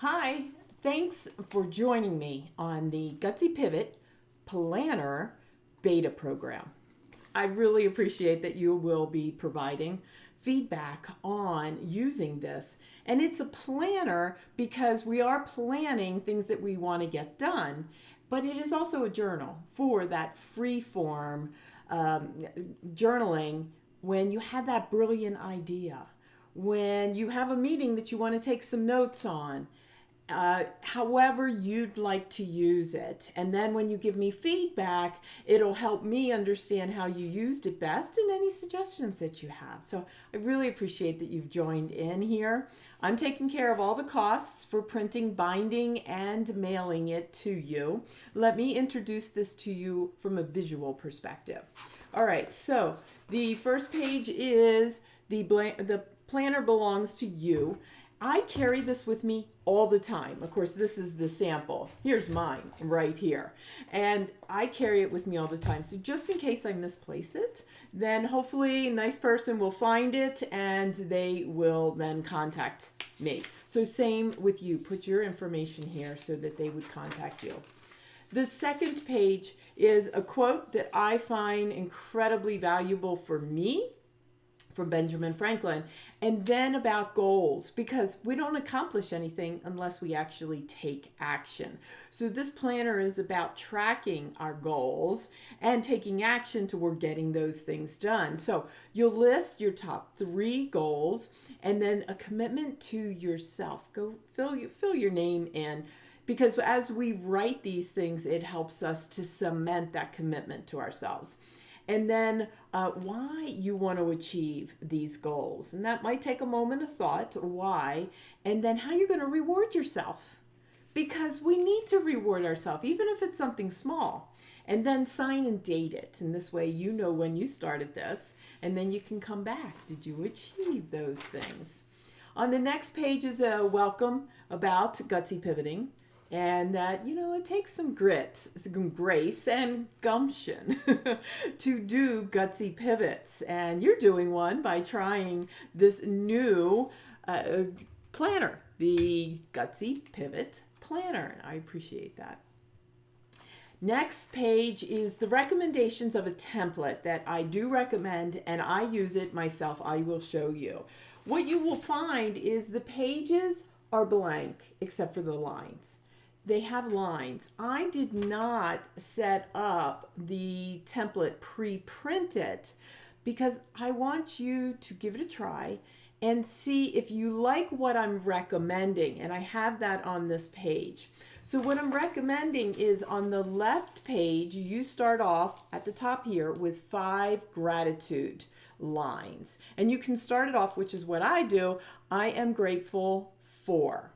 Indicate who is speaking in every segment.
Speaker 1: Hi, thanks for joining me on the Gutsy Pivot Planner Beta Program. I really appreciate that you will be providing feedback on using this. And it's a planner because we are planning things that we want to get done, but it is also a journal for that free form journaling when you had that brilliant idea, when you have a meeting that you want to take some notes on, however you'd like to use it. And then when you give me feedback, it'll help me understand how you used it best and any suggestions that you have. So I really appreciate that you've joined in here. I'm taking care of all the costs for printing, binding, and mailing it to you. Let me introduce this to you from a visual perspective. All right, so the first page is the planner belongs to you. I carry this with me all the time. Of course, this is the sample. Here's mine right here. And I carry it with me all the time. So just in case I misplace it, then hopefully a nice person will find it and they will then contact me. So same with you. Put your information here so that they would contact you. The second page is a quote that I find incredibly valuable for me, from Benjamin Franklin, and then about goals, because we don't accomplish anything unless we actually take action. So this planner is about tracking our goals and taking action toward getting those things done. So you'll list your top 3 goals and then a commitment to yourself. Go fill your name in, because as we write these things, it helps us to cement that commitment to ourselves. And then why you want to achieve these goals. And that might take a moment of thought, why, and then how you're going to reward yourself. Because we need to reward ourselves, even if it's something small. And then sign and date it. And this way you know when you started this, and then you can come back. Did you achieve those things? On the next page is a welcome about Gutsy Pivoting. And that, it takes some grit, some grace, and gumption to do gutsy pivots. And you're doing one by trying this new planner, the Gutsy Pivot Planner. I appreciate that. Next page is the recommendations of a template that I do recommend, and I use it myself. I will show you. What you will find is the pages are blank except for the lines. They have lines. I did not set up the template pre-printed because I want you to give it a try and see if you like what I'm recommending. And I have that on this page. So what I'm recommending is on the left page, you start off at the top here with 5 gratitude lines. And you can start it off, which is what I do. I am grateful for.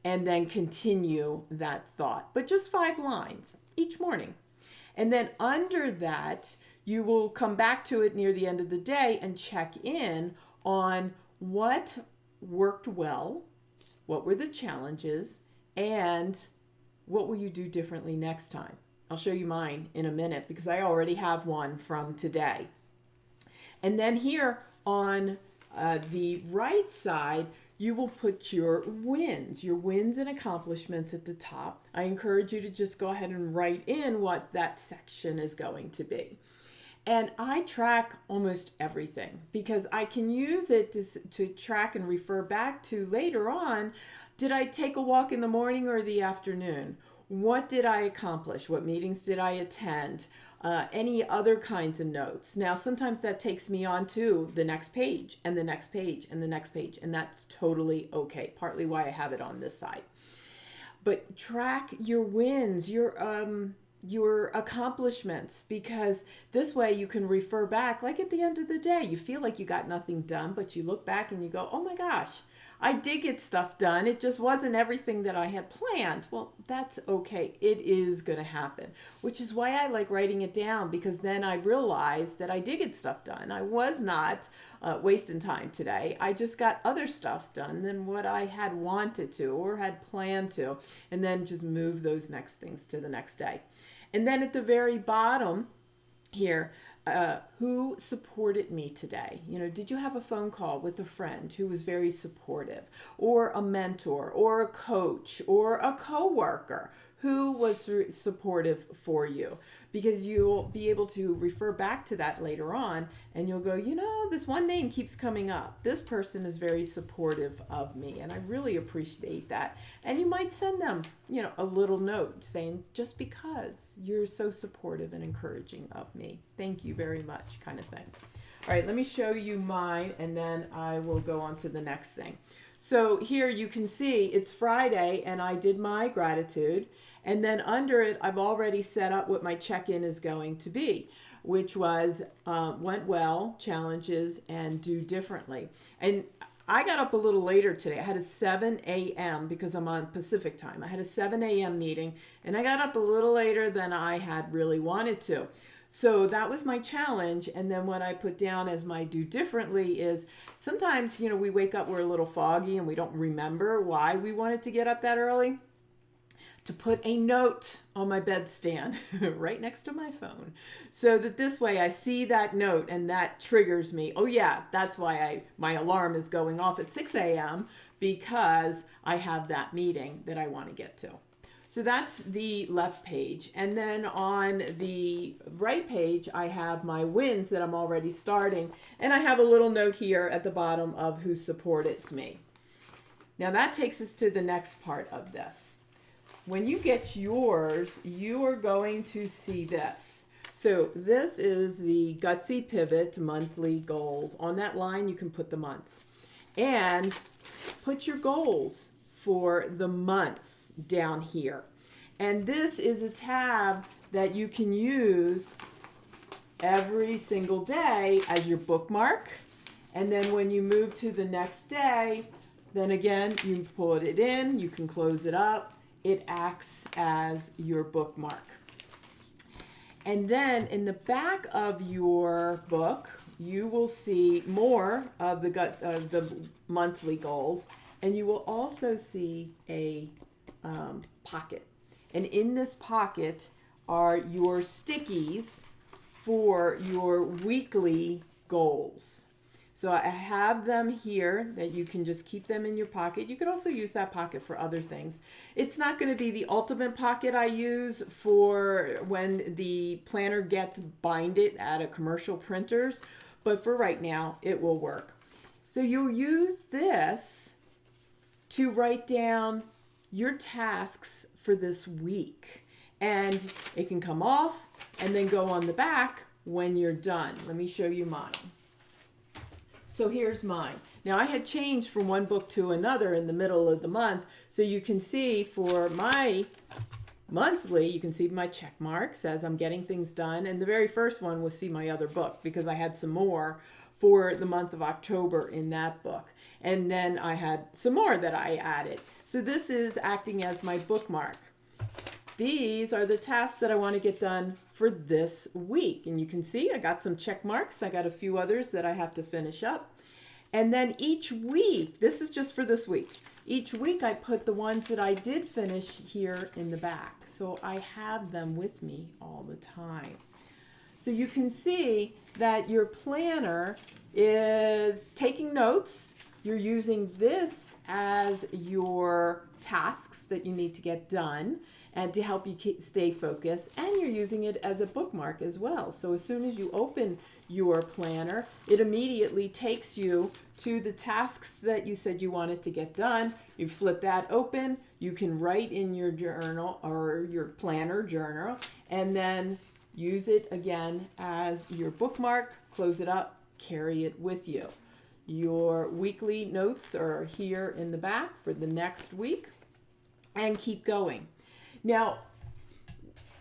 Speaker 1: And then continue that thought, but just 5 lines each morning. And then under that, you will come back to it near the end of the day and check in on what worked well, what were the challenges, and what will you do differently next time. I'll show you mine in a minute because I already have one from today. And then here on the right side, you will put your wins and accomplishments at the top. I encourage you to just go ahead and write in what that section is going to be. And I track almost everything because I can use it to track and refer back to later on. Did I take a walk in the morning or the afternoon? What did I accomplish? What meetings did I attend? Any other kinds of notes. Now, sometimes that takes me on to the next page and the next page and the next page, and that's totally okay. Partly why I have it on this side. But track your wins, your accomplishments, because this way you can refer back. Like at the end of the day, you feel like you got nothing done, but you look back and you go, oh my gosh, I did get stuff done. It just wasn't everything that I had planned. Well, that's okay. It is going to happen, which is why I like writing it down, because then I realized that I did get stuff done. I was not wasting time today. I just got other stuff done than what I had wanted to or had planned to, and then just move those next things to the next day. And then at the very bottom here, who supported me today? Did you have a phone call with a friend who was very supportive, or a mentor, or a coach, or a coworker who was supportive for you? Because you'll be able to refer back to that later on, and you'll go, this one name keeps coming up. This person is very supportive of me, and I really appreciate that. And you might send them, a little note saying, just because you're so supportive and encouraging of me, thank you very much, kind of thing. All right, let me show you mine, and then I will go on to the next thing. So here you can see it's Friday, and I did my gratitude. And then under it, I've already set up what my check-in is going to be, which was went well, challenges, and do differently. And I got up a little later today. I had a 7 a.m. because I'm on Pacific time. I had a 7 a.m. meeting, and I got up a little later than I had really wanted to. So that was my challenge. And then what I put down as my do differently is sometimes, we wake up, we're a little foggy, and we don't remember why we wanted to get up that early. To put a note on my bedstand right next to my phone, so that this way I see that note and that triggers me. Oh yeah, that's why my alarm is going off at 6 a.m. because I have that meeting that I want to get to. So that's the left page. And then on the right page, I have my wins that I'm already starting. And I have a little note here at the bottom of who supported me. Now that takes us to the next part of this. When you get yours, you are going to see this. So this is the Gutsy Pivot monthly goals. On that line, you can put the month. And put your goals for the month down here. And this is a tab that you can use every single day as your bookmark. And then when you move to the next day, then again, you put it in, you can close it up. It acts as your bookmark. And then in the back of your book, you will see more of the monthly goals, and you will also see a pocket. And in this pocket are your stickies for your weekly goals. So I have them here that you can just keep them in your pocket. You could also use that pocket for other things. It's not going to be the ultimate pocket I use for when the planner gets binded at a commercial printers, but for right now, it will work. So you'll use this to write down your tasks for this week. And it can come off and then go on the back when you're done. Let me show you mine. So here's mine. Now I had changed from one book to another in the middle of the month. So you can see for my monthly, you can see my check marks as I'm getting things done. And the very first one was see my other book because I had some more for the month of October in that book. And then I had some more that I added. So this is acting as my bookmark. These are the tasks that I want to get done for this week. And you can see I got some check marks. I got a few others that I have to finish up. And then each week, this is just for this week. Each week I put the ones that I did finish here in the back. So I have them with me all the time. So you can see that your planner is taking notes. You're using this as your tasks that you need to get done and to help you stay focused, and you're using it as a bookmark as well. So as soon as you open your planner, it immediately takes you to the tasks that you said you wanted to get done. You flip that open, you can write in your journal or your planner journal, and then use it again as your bookmark, close it up, carry it with you. Your weekly notes are here in the back for the next week, and keep going. Now,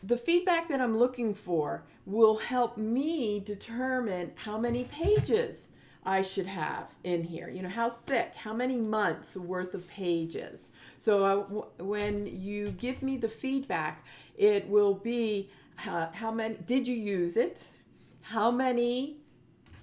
Speaker 1: the feedback that I'm looking for will help me determine how many pages I should have in here. You know, how thick, how many months worth of pages. So when you give me the feedback, it will be how many, did you use it? How many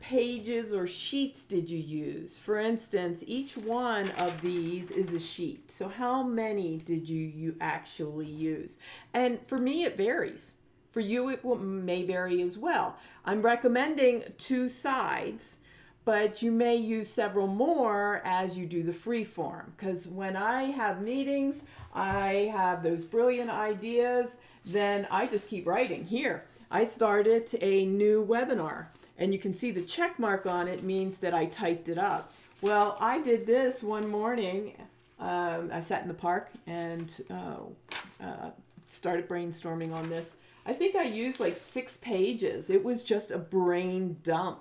Speaker 1: pages or sheets did you use? For instance, each one of these is a sheet. So how many did you actually use? And for me, it varies. For you, may vary as well. I'm recommending 2 sides, but you may use several more as you do the free form. Because when I have meetings, I have those brilliant ideas, then I just keep writing. Here, I started a new webinar, and you can see the check mark on it means that I typed it up. Well, I did this one morning. I sat in the park and started brainstorming on this. I think I used like 6 pages. It was just a brain dump.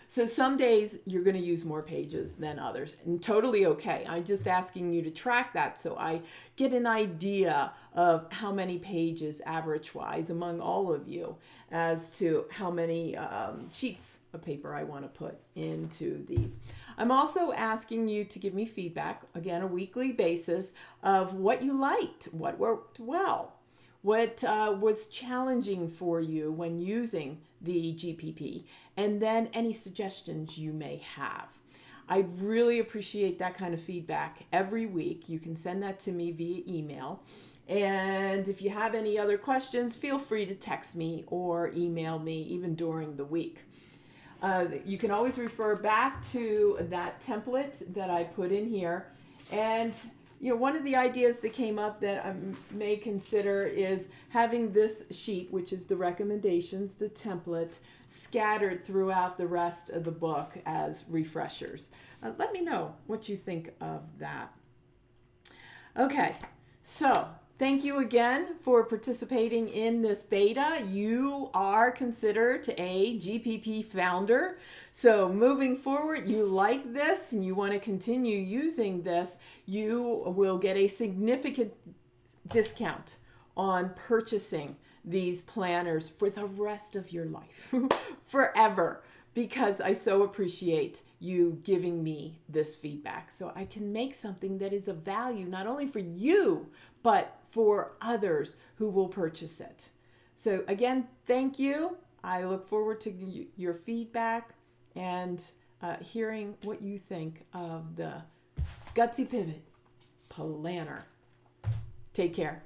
Speaker 1: So some days you're going to use more pages than others, and totally okay. I'm just asking you to track that so I get an idea of how many pages average-wise among all of you as to how many sheets of paper I want to put into these. I'm also asking you to give me feedback, again, a weekly basis of what you liked, what worked well, what was challenging for you when using the GPP, and then any suggestions you may have. I really appreciate that kind of feedback every week. You can send that to me via email. And if you have any other questions, feel free to text me or email me even during the week. You can always refer back to that template that I put in here. And one of the ideas that came up that I may consider is having this sheet, which is the recommendations, the template, scattered throughout the rest of the book as refreshers. Let me know what you think of that. Okay, so thank you again for participating in this beta. You are considered a GPP founder. So moving forward, you like this and you want to continue using this, you will get a significant discount on purchasing these planners for the rest of your life, forever, because I so appreciate you giving me this feedback so I can make something that is of value not only for you, but for others who will purchase it. So again, thank you. I look forward to your feedback and hearing what you think of the Gutsy Pivot Planner. Take care.